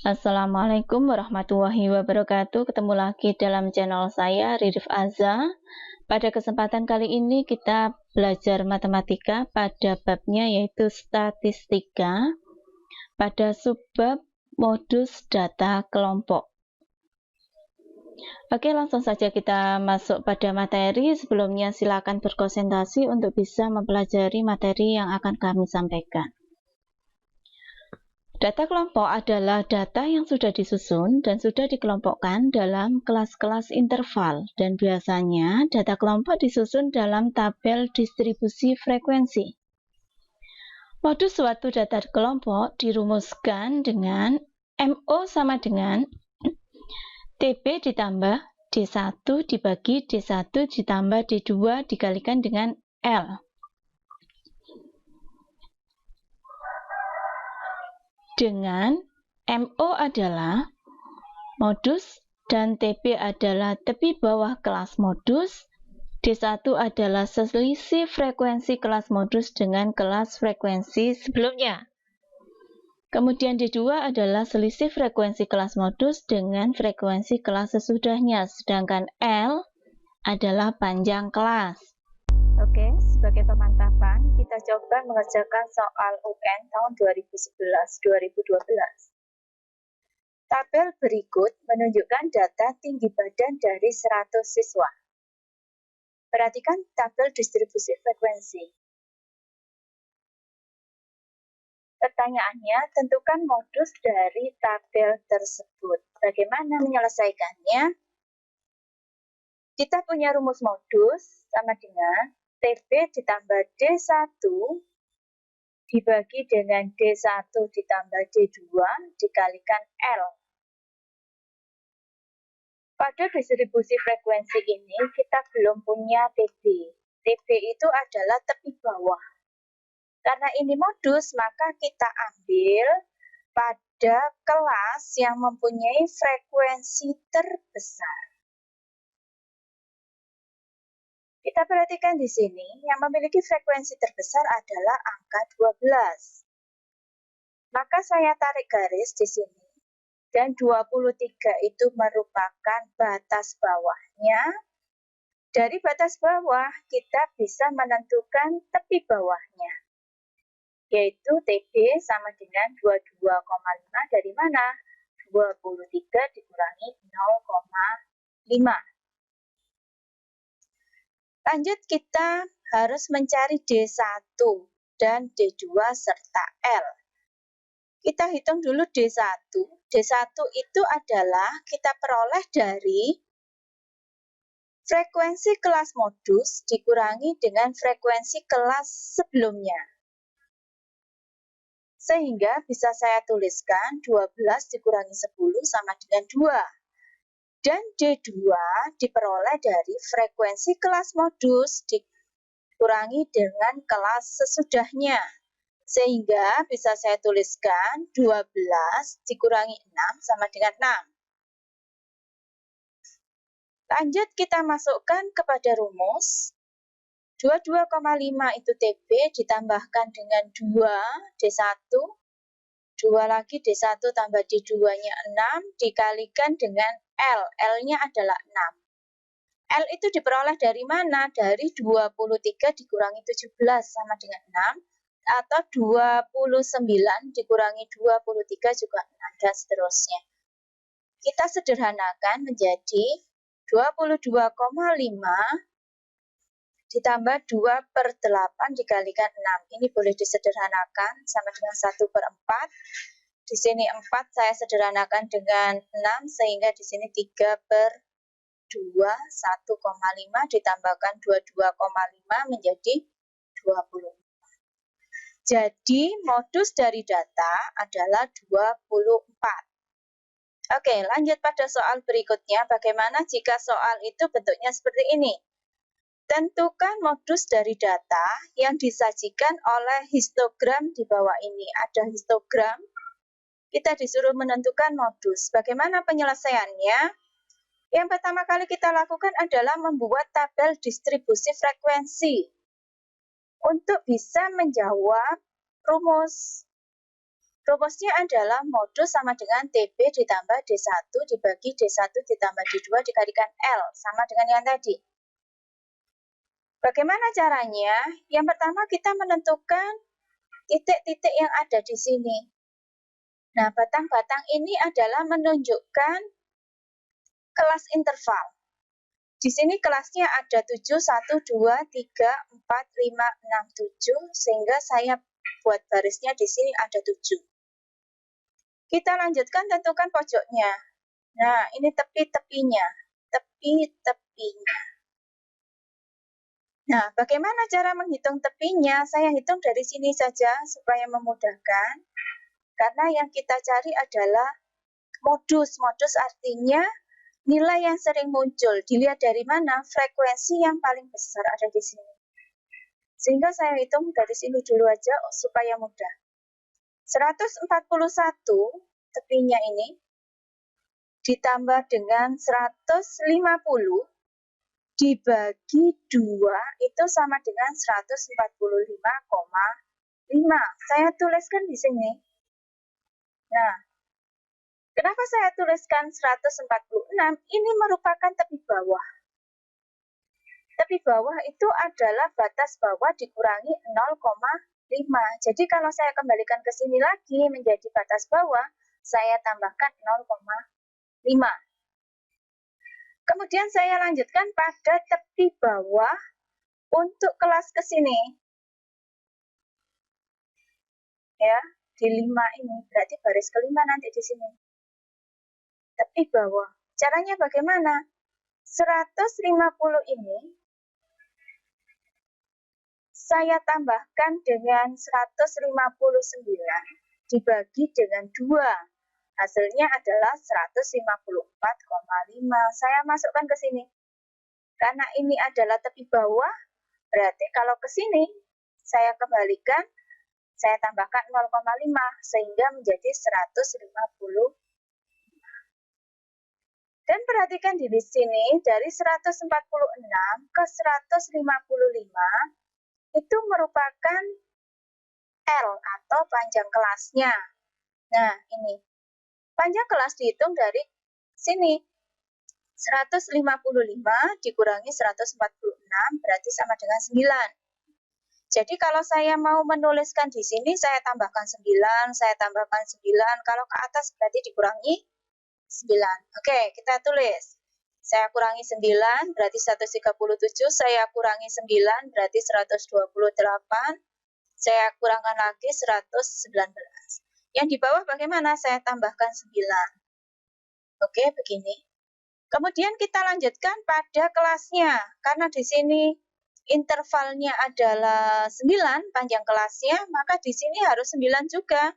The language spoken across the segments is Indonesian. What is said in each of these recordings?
Assalamualaikum warahmatullahi wabarakatuh. Ketemu lagi dalam channel saya, Ririf Aza. Pada kesempatan kali ini kita belajar matematika pada babnya yaitu statistika pada subbab modus data kelompok. Oke, langsung saja kita masuk pada materi. Sebelumnya silakan berkonsentrasi untuk bisa mempelajari materi yang akan kami sampaikan. Data kelompok adalah data yang sudah disusun dan sudah dikelompokkan dalam kelas-kelas interval, dan biasanya data kelompok disusun dalam tabel distribusi frekuensi. Modus suatu data kelompok dirumuskan dengan MO sama dengan TB ditambah D1 dibagi D1 ditambah D2 dikalikan dengan L. Dengan MO adalah modus dan TB adalah tepi bawah kelas modus, D1 adalah selisih frekuensi kelas modus dengan kelas frekuensi sebelumnya. Kemudian D2 adalah selisih frekuensi kelas modus dengan frekuensi kelas sesudahnya, sedangkan L adalah panjang kelas. Oke, sebagai pemantapan, kita coba mengerjakan soal UN tahun 2011-2012. Tabel berikut menunjukkan data tinggi badan dari 100 siswa. Perhatikan tabel distribusi frekuensi. Pertanyaannya, tentukan modus dari tabel tersebut. Bagaimana menyelesaikannya? Kita punya rumus modus sama dengan TB ditambah D1 dibagi dengan D1 ditambah D2 dikalikan L. Pada distribusi frekuensi ini kita belum punya TB. TB itu adalah tepi bawah. Karena ini modus, maka kita ambil pada kelas yang mempunyai frekuensi terbesar. Kita perhatikan di sini, yang memiliki frekuensi terbesar adalah angka 12. Maka saya tarik garis di sini, dan 23 itu merupakan batas bawahnya. Dari batas bawah, kita bisa menentukan tepi bawahnya, yaitu TB sama dengan 22,5 dari mana? 23 dikurangi 0,5. Lanjut, kita harus mencari D1 dan D2 serta L. Kita hitung dulu D1. D1 itu adalah kita peroleh dari frekuensi kelas modus dikurangi dengan frekuensi kelas sebelumnya. Sehingga bisa saya tuliskan 12 dikurangi 10 sama dengan 2. Dan D2 diperoleh dari frekuensi kelas modus dikurangi dengan kelas sesudahnya. Sehingga bisa saya tuliskan 12 dikurangi 6 sama dengan 6. Lanjut kita masukkan kepada rumus. 22,5 itu TB ditambahkan dengan 2 D1. 2 lagi D1 tambah D2-nya 6 dikalikan dengan L. L-nya adalah 6. L itu diperoleh dari mana? Dari 23 dikurangi 17 sama dengan 6. Atau 29 dikurangi 23 juga 6. Dan seterusnya. Kita sederhanakan menjadi 22,5 ditambah 2/8 dikalikan 6. Ini boleh disederhanakan sama dengan 1/4. Di sini 4 saya sederhanakan dengan 6 sehingga di sini 3/2, 1,5 ditambahkan 22,5 menjadi 20. Jadi modus dari data adalah 24. Oke, lanjut pada soal berikutnya. Bagaimana jika soal itu bentuknya seperti ini? Tentukan modus dari data yang disajikan oleh histogram di bawah ini. Ada histogram. Kita disuruh menentukan modus. Bagaimana penyelesaiannya? Yang pertama kali kita lakukan adalah membuat tabel distribusi frekuensi untuk bisa menjawab rumus. Rumusnya adalah modus sama dengan TB ditambah D1 dibagi D1 ditambah D2 dikalikan L, sama dengan yang tadi. Bagaimana caranya? Yang pertama kita menentukan titik-titik yang ada di sini. Nah, batang-batang ini adalah menunjukkan kelas interval. Di sini kelasnya ada 7, 1, 2, 3, 4, 5, 6, 7, sehingga saya buat barisnya di sini ada 7. Kita lanjutkan tentukan pojoknya. Nah, ini tepi-tepinya. Tepi-tepinya. Nah, bagaimana cara menghitung tepinya? Saya hitung dari sini saja supaya memudahkan. Karena yang kita cari adalah modus. Modus artinya nilai yang sering muncul. Dilihat dari mana? Frekuensi yang paling besar ada di sini. Sehingga saya hitung dari sini dulu aja supaya mudah. 141 tepinya ini ditambah dengan 150 dibagi 2 itu sama dengan 145,5. Saya tuliskan di sini. Nah, kenapa saya tuliskan 146? Ini merupakan tepi bawah. Tepi bawah itu adalah batas bawah dikurangi 0,5. Jadi kalau saya kembalikan ke sini lagi menjadi batas bawah, saya tambahkan 0,5. Kemudian saya lanjutkan pada tepi bawah untuk kelas ke sini. Ya, di 5 ini berarti baris kelima nanti di sini. Tepi bawah. Caranya bagaimana? 150 ini saya tambahkan dengan 159 dibagi dengan 2. Hasilnya adalah 154,5. Saya masukkan ke sini. Karena ini adalah tepi bawah, berarti kalau ke sini saya kembalikan, saya tambahkan 0,5 sehingga menjadi 150. Dan perhatikan di sini dari 146 ke 155 itu merupakan L atau panjang kelasnya. Nah, ini. Panjang kelas dihitung dari sini. 155 dikurangi 146 berarti sama dengan 9. Jadi kalau saya mau menuliskan di sini, saya tambahkan 9, saya tambahkan 9. Kalau ke atas berarti dikurangi 9. Oke, kita tulis. Saya kurangi 9 berarti 137, saya kurangi 9 berarti 128, saya kurangkan lagi 119. Yang di bawah bagaimana? Saya tambahkan 9. Oke, begini. Kemudian kita lanjutkan pada kelasnya. Karena di sini intervalnya adalah 9, panjang kelasnya, maka di sini harus 9 juga.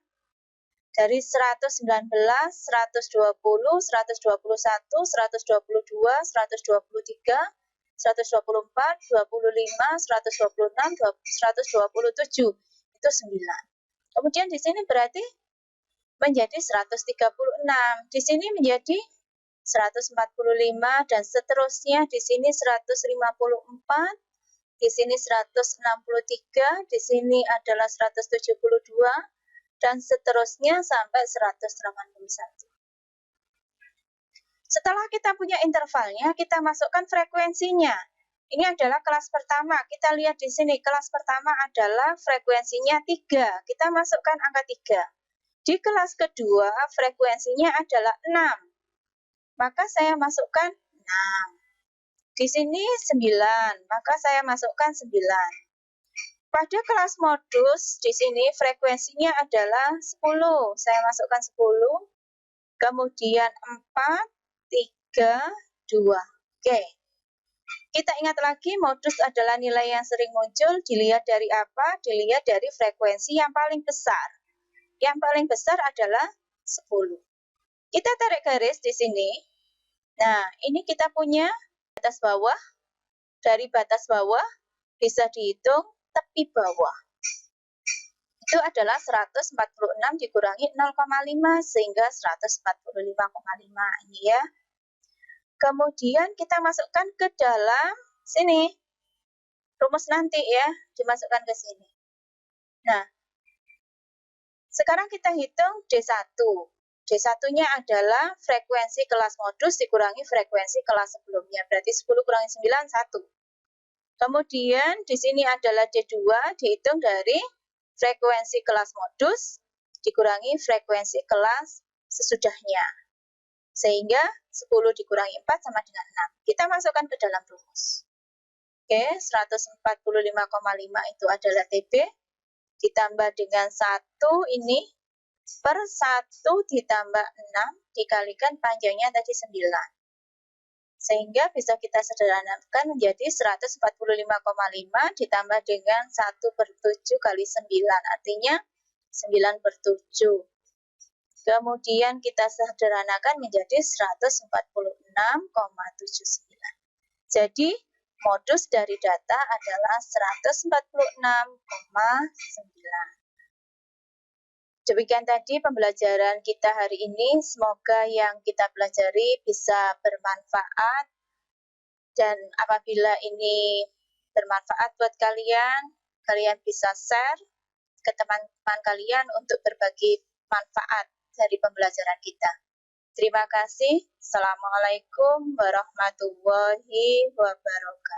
Dari 119, 120, 121, 122, 123, 124, 25, 126, 127. Itu 9. Kemudian di sini berarti menjadi 136. Di sini menjadi 145 dan seterusnya. Di sini 154, di sini 163, di sini adalah 172 dan seterusnya sampai 181. Setelah kita punya intervalnya, kita masukkan frekuensinya. Ini adalah kelas pertama. Kita lihat di sini, kelas pertama adalah frekuensinya 3. Kita masukkan angka 3. Di kelas kedua, frekuensinya adalah 6. Maka saya masukkan 6. Di sini 9, maka saya masukkan 9. Pada kelas modus, di sini frekuensinya adalah 10. Saya masukkan 10. Kemudian 4, 3, 2. Oke. Kita ingat lagi, modus adalah nilai yang sering muncul. Dilihat dari apa? Dilihat dari frekuensi yang paling besar. Yang paling besar adalah 10. Kita tarik garis di sini. Nah, ini kita punya batas bawah. Dari batas bawah bisa dihitung tepi bawah. Itu adalah 146 dikurangi 0,5 sehingga 145,5 ini ya. Kemudian kita masukkan ke dalam sini. Rumus nanti ya, dimasukkan ke sini. Nah, Sekarang kita hitung D1. D1-nya adalah frekuensi kelas modus dikurangi frekuensi kelas sebelumnya. Berarti 10 kurangi 9, 1. Kemudian di sini adalah D2, dihitung dari frekuensi kelas modus dikurangi frekuensi kelas sesudahnya. Sehingga 10 dikurangi 4 sama dengan 6. Kita masukkan ke dalam rumus. Oke, 145,5 itu adalah TB. Ditambah dengan 1 ini per 1 ditambah 6 dikalikan panjangnya tadi 9. Sehingga bisa kita sederhanakan menjadi 145,5 ditambah dengan 1 per 7 kali 9. Artinya 9 per 7. Kemudian kita sederhanakan menjadi 146,79. Jadi modus dari data adalah 146,9. Demikian tadi pembelajaran kita hari ini. Semoga yang kita pelajari bisa bermanfaat. Dan apabila ini bermanfaat buat kalian, kalian bisa share ke teman-teman kalian untuk berbagi manfaat dari pembelajaran kita. Terima kasih. Assalamualaikum warahmatullahi wabarakatuh.